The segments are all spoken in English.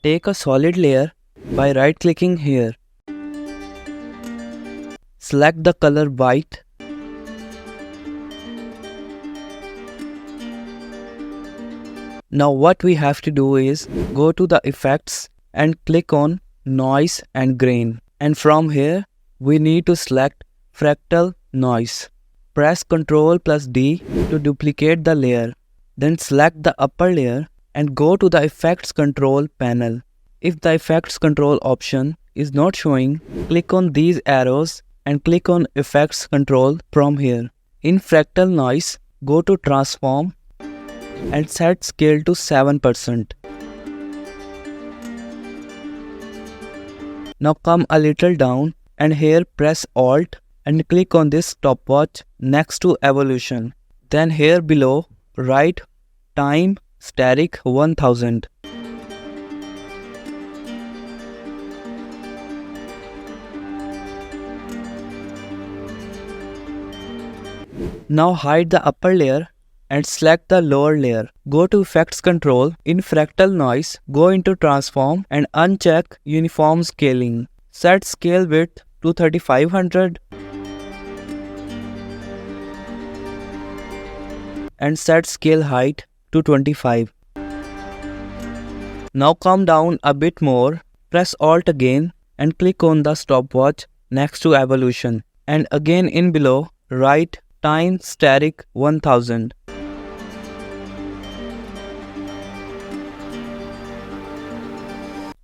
Take a solid layer by right-clicking here. Select the color white. Now what we have to do is go to the effects and click on noise and grain. And from here we need to select fractal noise. Press Ctrl plus D to duplicate the layer. Then select the upper layer and go to the effects control panel. If the effects control option is not showing, click on these arrows and click on effects control from here. In fractal noise, go to transform and set scale to 7%. Now come a little down and here press Alt and click on this stopwatch next to evolution. Then here below write time static 1000. Now hide the upper layer and select the lower layer. Go to effects control. In fractal noise, go into transform and uncheck uniform scaling. Set scale width to 3500 and set scale height to 25. Now come down a bit more, press Alt again and click on the stopwatch next to evolution. And again in below, write time static 1000.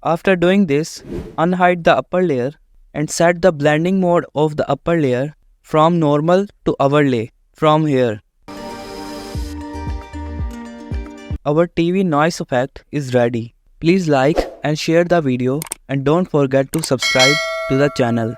After doing this, unhide the upper layer and set the blending mode of the upper layer from normal to overlay from here. Our TV noise effect is ready. Please like and share the video and don't forget to subscribe to the channel.